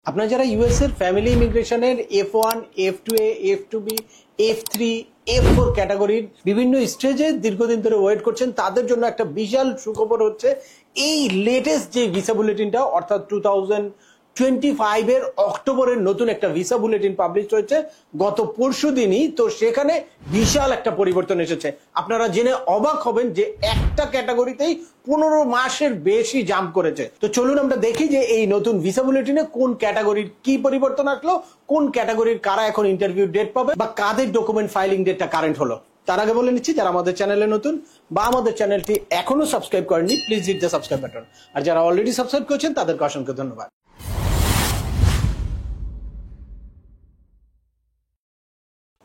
আপনারা যারা ইউএস এর ফ্যামিলি ইমিগ্রেশনের F1, F2A, F2B, F3, F4 ক্যাটাগরির বিভিন্ন স্টেজে দীর্ঘদিন ধরে ওয়েট করছেন, তাদের জন্য একটা বিশাল সুখবর হচ্ছে এই লেটেস্ট যে ভিসা বুলেটিনটা, অর্থাৎ 2025 এর অক্টোবরের নতুন একটা ভিসা বুলেটিন পাবলিশ হয়েছে গত পরশুদিনই। তো সেখানে বিশাল একটা পরিবর্তন এসেছে। আপনারা জেনে অবাক হবেন যে একটা ক্যাটাগরিতেই 15 মাসের বেশি জাম্প করেছে। তো চলুন আমরা দেখি যে এই নতুন ভিসা বুলেটিনে কোন ক্যাটাগরির কি পরিবর্তন আসলো, কোন ক্যাটাগরির কারা এখন ইন্টারভিউ ডেট পাবে বা কাদের ডকুমেন্ট ফাইলিং ডেটটা কারেন্ট হলো। তার আগে বলে নিচ্ছি, যারা আমাদের চ্যানেলে নতুন বা আমাদের চ্যানেলটি এখনো সাবস্ক্রাইব করেননি, please hit the subscribe button. আর যারা অলরেডি সাবস্ক্রাইব করেছেন তাদেরকে অসংখ্য ধন্যবাদ।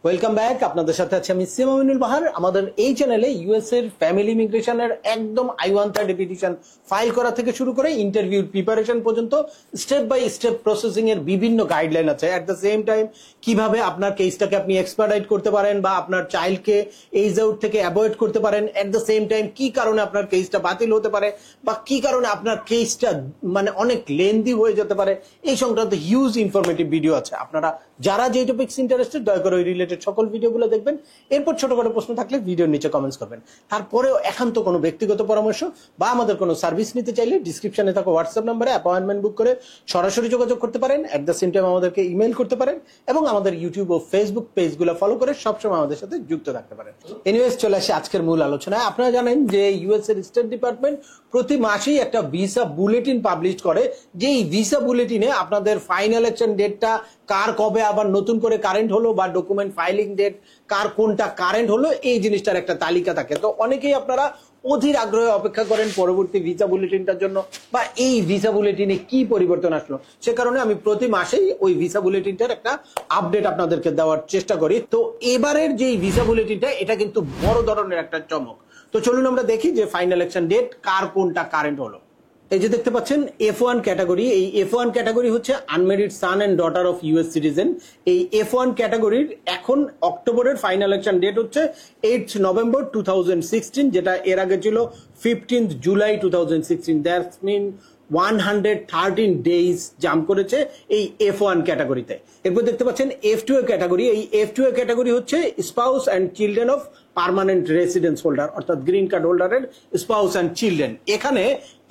Welcome back. আপনাদের সাথে আছি আমি সিএম আমিনুল বাহার। আমাদের এই চ্যানেলে ইউএস এর ফ্যামিলি ইমিগ্রেশনের একদম I-130 পিটিশন ফাইল করা থেকে শুরু করে ইন্টারভিউ প্রিপারেশন পর্যন্ত স্টেপ বাই স্টেপ প্রসেসিং এর বিভিন্ন গাইডলাইন আছে। অ্যাট দ্য সেম টাইম কিভাবে আপনার কেসটাকে আপনি এক্সপার্টাইট করতে পারেন বা আপনার চাইল্ডকে এইজ আউট থেকে অ্যাভয়েড করতে পারেন। অ্যাট দ্য সেম টাইম কি কারণে আপনার কেসটা বাতিল হতে পারে বা কি কারণে আপনার কেসটা অনেক লেন্দি হয়ে যেতে পারে, এই সংক্রান্ত হিউজ ইনফরমেটিভ ভিডিও আছে। আপনারা যারা যে টপিক্স ইন্টারেস্টেড দয়া করে রিলেটেড সকল ভিডিওগুলো দেখবেন। এরপর ছোটখাটো প্রশ্ন থাকলে ভিডিওর নিচে কমেন্টস করবেন। তারপরেও একান্ত কোনো ব্যক্তিগত পরামর্শ বা আমাদের কোনো সার্ভিস নিতে চাইলে ডিসক্রিপশনে থাকা হোয়াটসঅ্যাপ নম্বরে অ্যাপয়েন্টমেন্ট বুক করে সরাসরি যোগাযোগ করতে পারেন। এট দ্য সেম টাইম আমাদেরকে ইমেল করতে পারেন এবং আমাদের ইউটিউব ও ফেসবুক পেজগুলো ফলো করে সবসময় আমাদের সাথে যুক্ত থাকতে পারেন। এনিওয়েজ, চলে আসি আজকের মূল আলোচনায়। আপনারা জানেন যে ইউএস এর স্টেট ডিপার্টমেন্ট প্রতি মাসেই একটা ভিসা বুলেটিন পাবলিশ করে, যে এই ভিসা বুলেটিনে আপনাদের ফাইনাল ইলেকশন ডেটটা কার কবে আবার নতুন করে কারেন্ট হলো বা ডকুমেন্ট ফাইলিং ডেট কার কোনটা কারেন্ট হলো, এই জিনিসটার একটা তালিকা থাকে। তো অনেকেই আপনারা অধীর আগ্রহে অপেক্ষা করেন পরবর্তী ভিসা বুলেটিনটার জন্য বা এই ভিসা বুলেটিনে কি পরিবর্তন আসলো। সে কারণে আমি প্রতি মাসেই ওই ভিসা বুলেটিনটার একটা আপডেট আপনাদেরকে দেওয়ার চেষ্টা করি। তো এবারের যে ভিসা বুলেটিনটা, এটা কিন্তু বড় ধরনের একটা চমক। তো চলুন আমরা দেখি যে ফাইনাল ইলেকশন ডেট কার কোনটা কারেন্ট হলো। এই যে দেখতে পাচ্ছেন F1 ক্যাটাগরি, এই F1 ক্যাটাগরি হচ্ছে unmarried son and daughter of US citizen. এই F1 ক্যাটাগরির এখন অক্টোবরের ফাইনাল ইলেকশন ডেট হচ্ছে 8 নভেম্বর 2016, যেটা এর আগে ছিল 15 জুলাই 2016। দ্যাটস মিন 113 ডেজ জাম্প করেছে এই F1 ক্যাটাগরিতে। এরপর দেখতে পাচ্ছেন F2A ক্যাটাগরি। এই F2A ক্যাটাগরি হচ্ছে spouse and children of permanent residence holder, অর্থাৎ গ্রিন কার্ড হোল্ডারের স্পাউস অ্যান্ড চিলড্রেন। এখানে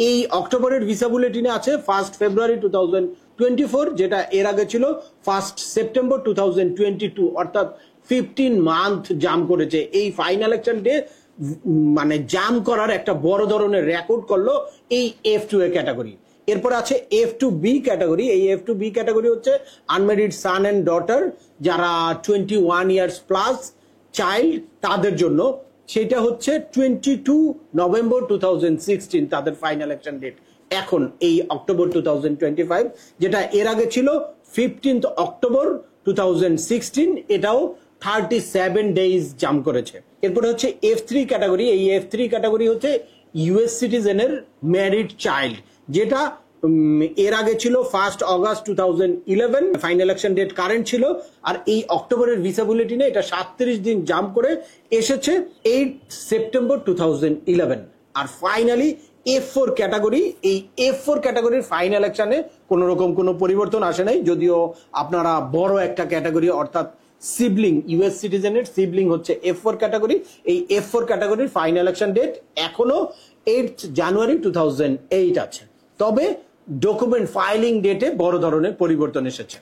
এই অক্টোবরের ভিসা বুলেটিনে আছে 1 ফেব্রুয়ারি 2024, যেটা এর আগে ছিল 1 সেপ্টেম্বর 2022, অর্থাৎ 15 মান্থ জাম্প করেছে। এই ফাইনাল ইলেকশন ডে জাম করার একটা বড় ধরনের রেকর্ড করলো এই F2A ক্যাটাগরি। এরপর আছে F2B ক্যাটাগরি। এই F2B ক্যাটাগরি হচ্ছে আনমেরিড সান এন্ড ডটার, যারা 21 ইয়ার্স প্লাস চাইল্ড তাদের জন্য। সেটা হচ্ছে 22 নভেম্বর 2016 তাদের ফাইনাল ইলেকশন ডেট এখন এই অক্টোবর 2025, যেটা এর আগে ছিল 15 অক্টোবর 2016। এটাও 37 ডেজ জাম্প করেছে। এরপরে হচ্ছে F3 ক্যাটাগরি। এই F3 ক্যাটাগরি হচ্ছে ইউএস সিটিজেনের ম্যারিড চাইল্ড, যেটা এর আগে ছিল 1 অগস্ট 2011, ফাইনাল ইলেকশন ডেট কারেন্ট ছিল। আর এই অক্টোবরের ভিসা বুলেটিনে এটা 37 দিন জাম্প করে এসেছে 8 সেপ্টেম্বর 2011। আর ফাইনালি F4 ক্যাটাগরি। এই F4 ক্যাটাগরির ফাইনাল ইলেকশনে কোন রকম কোনো পরিবর্তন আসে নাই, যদিও আপনারা বড় একটা ক্যাটাগরি, অর্থাৎ সিবলিং, ইউএস সিটিজেনের সিবলিং হচ্ছে F4 ক্যাটাগরি। এই F4 ক্যাটাগরির ফাইনাল ইলেকশন ডেট এখনো 8 জানুয়ারি 2008 আছে। তবে ডকুমেন্ট ফাইলিং ডেটে বড় ধরনের পরিবর্তন এসেছে।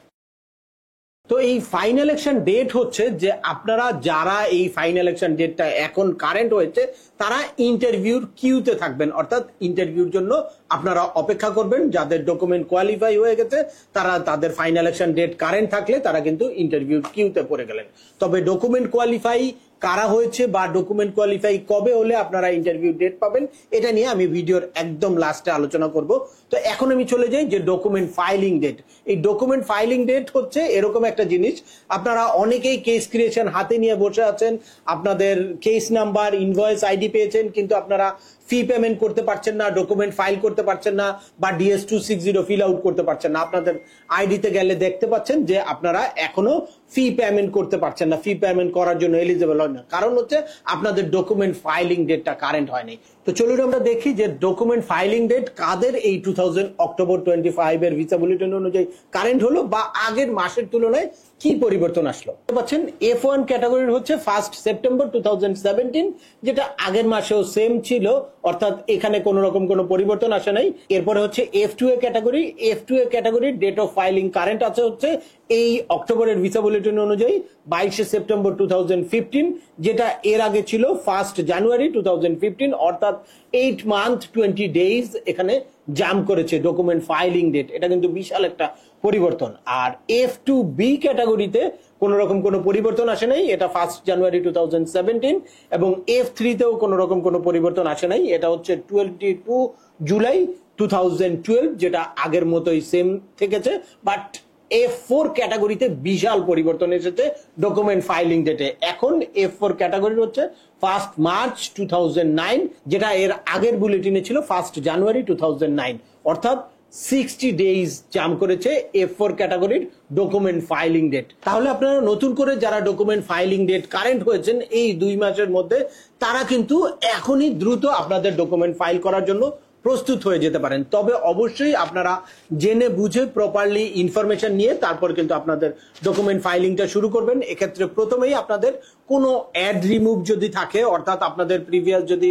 তো এই ফাইনাল ইলেকশন ডেট হচ্ছে যে আপনারা যারা এই ফাইনাল ইলেকশন ডেটটা এখন কারেন্ট হয়েছে তারা ইন্টারভিউর কিউতে থাকবেন, অর্থাৎ ইন্টারভিউর জন্য আপনারা অপেক্ষা করবেন। যাদের ডকুমেন্ট কোয়ালিফাই হয়ে গেছে তারা তাদের ফাইনাল ইলেকশন ডেট কারেন্ট থাকলে তারা কিন্তু ইন্টারভিউর কিউতে পড়ে গেলেন। তবে ডকুমেন্ট কোয়ালিফাই কারা হয়েছে বা ডকুমেন্ট কোয়ালিফাই কবে হলে আপনারা ইন্টারভিউ ডেট পাবেন, এটা নিয়ে আমি ভিডিওর একদম লাস্টে আলোচনা করব। তো এখন আমি চলে যাই যে ডকুমেন্ট ফাইলিং ডেট। এই ডকুমেন্ট ফাইলিং ডেট হচ্ছে এরকম একটা জিনিস, আপনারা অনেকেই কেস ক্রিয়েশন হাতে নিয়ে বসে আছেন, আপনাদের কেস নাম্বার, ইনভয়েস আইডি পেয়েছেন, কিন্তু আপনারা ফি পেমেন্ট করতে পারছেন না, ডকুমেন্ট ফাইল করতে পারছেন না বা DS-260 ফিল আউট করতে পারছেন না। আপনাদের আইডিতে গেলে দেখতে পাচ্ছেন যে আপনারা এখনো ফি পেমেন্ট করতে পারছেন না, ফি পেমেন্ট করার জন্য এলিজিবল হয় না। কারণ হচ্ছে আপনাদের ডকুমেন্ট ফাইলিং ডেটটা কারেন্ট হয়নি। তো চলুন আমরা দেখি যে ডকুমেন্ট ফাইলিং ডেট কাদের এই 2000 অক্টোবর 25 এর ভিসা বুলেটিন অনুযায়ী কারেন্ট হলো বা আগের মাসের তুলনায় কি পরিবর্তন আসলো। পাচ্ছেন F1 ক্যাটাগরির হচ্ছে 1 সেপ্টেম্বর 2017, যেটা আগের মাসেও সেম ছিল, অর্থাৎ এখানে কোনো রকম কোনো পরিবর্তন আসে নাই। এরপরে হচ্ছে F2 ক্যাটাগরি। F2 ক্যাটাগরির ডেট অফ ফাইলিং কারেন্ট আছে হচ্ছে এই অক্টোবরের ভিসা বুলেটিন অনুযায়ী 22 সেপ্টেম্বর 2015, যেটা এর আগে ছিল 1 জানুয়ারি 2015, অর্থাৎ 8 মান্থ 20 ডেজ এখানে জাম্প করেছে ডকুমেন্ট ফাইলিং ডেট। এটা কিন্তু বিশাল একটা পরিবর্তন। আর F2B ক্যাটাগরিতে কোন রকম কোনো পরিবর্তন আসে নাই, এটা 1 জানুয়ারি 2017, এবং F3 তেও কোন রকম কোনো পরিবর্তন আসে নাই, এটা হচ্ছে 22 জুলাই 2012, যেটা আগের মতোই সেম থেকেছে। বাট F4 ক্যাটাগরিতে বিশাল পরিবর্তন এসেছে ডকুমেন্ট ফাইলিং ডেটে। এখন F4 ক্যাটাগরি হচ্ছে 1 মার্চ 2009, যেটা এর আগের বুলেটিনে ছিল 1 জানুয়ারি 2009, অর্থাৎ 60 ডেজ জাম্প করেছে F4 ক্যাটাগরির ডকুমেন্ট ফাইলিং ডেট। তাহলে আপনারা নতুন করে যারা ডকুমেন্ট ফাইলিং ডেট কারেন্ট হয়েছেন এই 2 মাসের মধ্যে, তারা কিন্তু এখনই দ্রুত আপনাদের ডকুমেন্ট ফাইল করার জন্য প্রস্তুত হয়ে যেতে পারেন। তবে অবশ্যই আপনারা জেনে বুঝে প্রপারলি ইনফরমেশন নিয়ে তারপর কিন্তু আপনাদের ডকুমেন্ট ফাইলিংটা শুরু করবেন। এক্ষেত্রে প্রথমেই আপনাদের কোনো অ্যাড রিমুভ যদি থাকে, অর্থাৎ আপনাদের প্রিভিয়াস যদি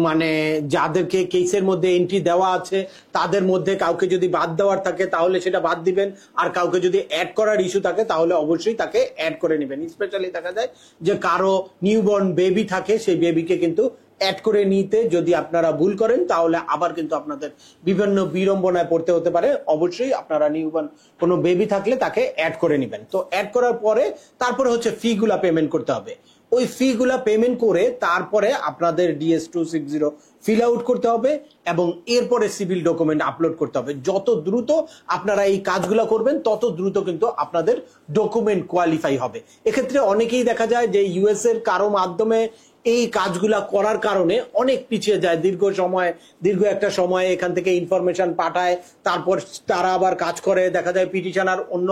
মানে যাদেরকে কেসের মধ্যে এন্ট্রি দেওয়া আছে তাদের মধ্যে কাউকে যদি বাদ দেওয়ার থাকে তাহলে সেটা বাদ দিবেন, আর কাউকে যদি অ্যাড করার ইস্যু থাকে তাহলে অবশ্যই তাকে অ্যাড করে নেবেন। স্পেশালি দেখা যায় যে কারো নিউবর্ন বেবি থাকে, সেই বেবিকে কিন্তু অ্যাড করে নিতে যদি আপনারা ভুল করেন তাহলে আবার কিন্তু আপনাদের বিভিন্ন বিড়ম্বনায় পড়তে হতে পারে। অবশ্যই আপনারা নিউবর্ন কোনো বেবি থাকলে তাকে অ্যাড করে নেবেন। তো অ্যাড করার পরে তারপরে হচ্ছে ফি গুলা পেমেন্ট করতে হবে। ওই ফি গুলা পেমেন্ট করে তারপরে আপনাদের DS-260 ফিল আউট করতে হবে এবং এরপরে সিভিল ডকুমেন্ট আপলোড করতে হবে। যত দ্রুত আপনারা এই কাজগুলো করবেন তত দ্রুত কিন্তু আপনাদের ডকুমেন্ট কোয়ালিফাই হবে। এক্ষেত্রে অনেকেই দেখা যায় যে US এর কারো মাধ্যমে এই কাজগুলা করার কারণে অনেক পিছিয়ে যায়, দীর্ঘ একটা সময় এখান থেকে ইনফরমেশন পাঠায়, তারপর তারা আবার কাজ করে, দেখা যায় পিটিশনার অন্য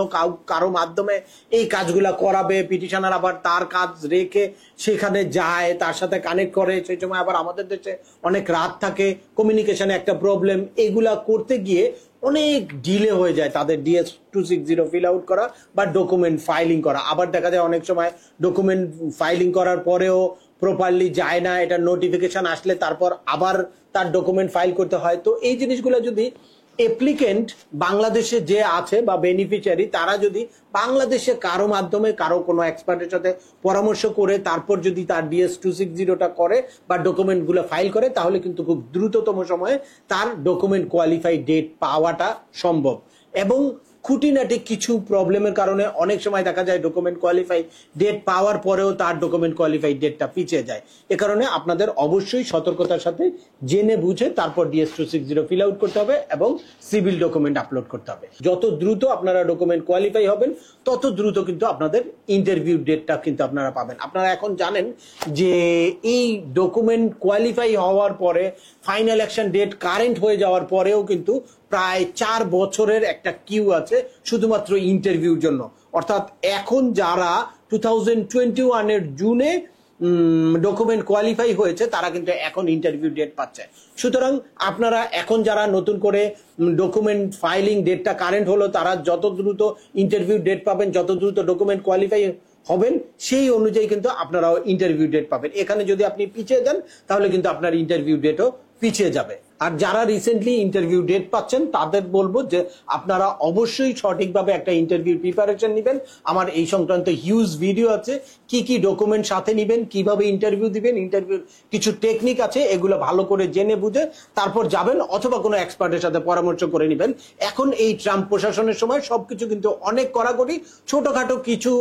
কারো মাধ্যমে এই কাজগুলা করাবে, পিটিশনার আবার তার কাজ রেখে সেখানে যায়, তার সাথে কানেক্ট করে, সেই সময় আবার আমাদের দেশে অনেক রাত থাকে, কমিউনিকেশনে একটা প্রবলেম, এগুলা করতে গিয়ে অনেক ডিলে হয়ে যায় তাদের DS-260 ফিল আউট করা বা ডকুমেন্ট ফাইলিং করা। আবার দেখা যায় অনেক সময় ডকুমেন্ট ফাইলিং করার পরেও প্রপারলি যায় না, এটা নোটিফিকেশন আসলে তারপর আবার তার ডকুমেন্ট ফাইল করতে হয়। তো এই জিনিসগুলো যদি অ্যাপ্লিকেন্ট বাংলাদেশে যে আছে বা বেনিফিশিয়ারি, তারা যদি বাংলাদেশে কারো মাধ্যমে কারো কোনো এক্সপার্টের সাথে পরামর্শ করে তারপর যদি তার DS-260টা করে বা ডকুমেন্টগুলো ফাইল করে, তাহলে কিন্তু খুব দ্রুততম সময়ে তার ডকুমেন্ট কোয়ালিফাই ডেট পাওয়াটা সম্ভব। এবং খুঁটিনাটি কিছু প্রবলেমের কারণে অনেক সময় দেখা যায় ডকুমেন্ট কোয়ালিফাই ডেট পাওয়ার পরেও তার ডকুমেন্ট কোয়ালিফাই ডেটটা পিছিয়ে যায়। এ কারণে আপনাদের অবশ্যই সতর্কতার সাথে জেনে বুঝে তারপর DS-260 ফিল আউট করতে হবে এবং সিভিল ডকুমেন্ট আপলোড করতে হবে। যত দ্রুত আপনারা ডকুমেন্ট কোয়ালিফাই হবেন তত দ্রুত কিন্তু আপনাদের ইন্টারভিউ ডেটটা কিন্তু আপনারা পাবেন। আপনারা এখন জানেন যে এই ডকুমেন্ট কোয়ালিফাই হওয়ার পরে ফাইনাল অ্যাকশন ডেট কারেন্ট হয়ে যাওয়ার পরেও কিন্তু প্রায় 4 বছরের একটা কিউ আছে শুধুমাত্র ইন্টারভিউর জন্য। অর্থাৎ এখন যারা 2021 এর জুনে ডকুমেন্ট কোয়ালিফাই হয়েছে তারা কিন্তু এখন ইন্টারভিউ ডেট পাচ্ছে। সুতরাং আপনারা এখন যারা নতুন করে ডকুমেন্ট ফাইলিং ডেটটা কারেন্ট হলো, তারা যত দ্রুত ইন্টারভিউ ডেট পাবেন, যত দ্রুত ডকুমেন্ট কোয়ালিফাই হবেন, সেই অনুযায়ী কিন্তু আপনারাও ইন্টারভিউ ডেট পাবেন। এখানে যদি আপনি পিছিয়ে যান তাহলে কিন্তু আপনার ইন্টারভিউ ডেটও পিছিয়ে যাবে। আর যারা রিসেন্টলি ইন্টারভিউ ডেট পাচ্ছেন তাদের বলবো যে আপনারা অবশ্যই সঠিকভাবে একটা ইন্টারভিউ প্রিপারেশন নেবেন। আমার এই সংক্রান্ত হিউজ ভিডিও আছে, কি কি ডকুমেন্ট সাথে নেবেন, কিভাবে ইন্টারভিউ দিবেন, ইন্টারভিউর কিছু টেকনিক আছে, এগুলো ভালো করে জেনে বুঝে তারপর যাবেন, অথবা কোনো এক্সপার্টের সাথে পরামর্শ করে নেবেন। এখন এই ট্রাম্প প্রশাসনের সময় সবকিছু কিন্তু অনেক কড়াকড়ি, ছোটখাটো কিছু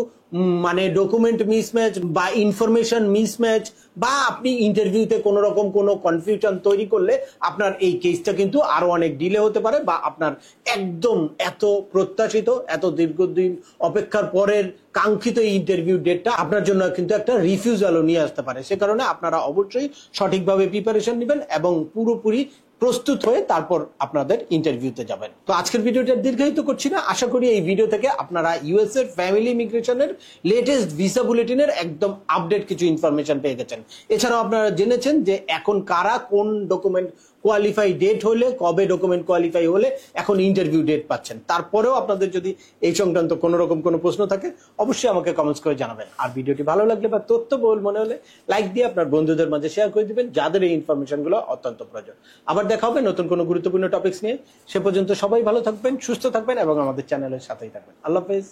মানে ডকুমেন্ট মিসম্যাচ বা ইনফরমেশন মিসম্যাচ বা আপনি ইন্টারভিউতে কোনো রকম কোনো কনফিউশন তৈরি করলে আপনার এই কেসটা কিন্তু আরো অনেক ডিলে হতে পারে, বা আপনার একদম এত প্রত্যাশিত এত দীর্ঘদিন অপেক্ষার পরের কাঙ্ক্ষিত ইন্টারভিউ ডেটটা আপনার জন্য কিন্তু একটা রিফিউজালও নিয়ে আসতে পারে। সে কারণে আপনারা অবশ্যই সঠিকভাবে প্রিপারেশন নেবেন এবং পুরোপুরি প্রস্তুত হয়ে তারপর আপনাদের ইন্টারভিউতে যাবেন। তো আজকের ভিডিওটা দীর্ঘায়িত করছি না, আশা করি এই ভিডিও থেকে আপনারা ইউএস এর ফ্যামিলি ইমিগ্রেশনের লেটেস্ট ভিসা বুলেটিনের একদম আপডেট কিছু ইনফরমেশন পেয়ে গেছেন। এছাড়াও আপনারা জেনেছেন যে এখন কারা কোন ডকুমেন্ট কোয়ালিফাই ডেট হলে, কবে ডকুমেন্ট কোয়ালিফাই হলে এখন ইন্টারভিউ ডেট পাচ্ছেন। তারপরেও আপনাদের যদি এই সংক্রান্ত কোনো রকম কোনো প্রশ্ন থাকে অবশ্যই আমাকে কমেন্টস করে জানাবেন। আর ভিডিওটি ভালো লাগলে বা তথ্যবহুল মনে হলে লাইক দিয়ে আপনার বন্ধুদের মাঝে শেয়ার করে দিবেন যাদের এই ইনফরমেশনগুলো অত্যন্ত প্রয়োজন। আবার দেখা হবে নতুন কোনো গুরুত্বপূর্ণ টপিকস নিয়ে। সে পর্যন্ত সবাই ভালো থাকবেন, সুস্থ থাকবেন এবং আমাদের চ্যানেলের সাথেই থাকবেন। আল্লাহ হাফেজ।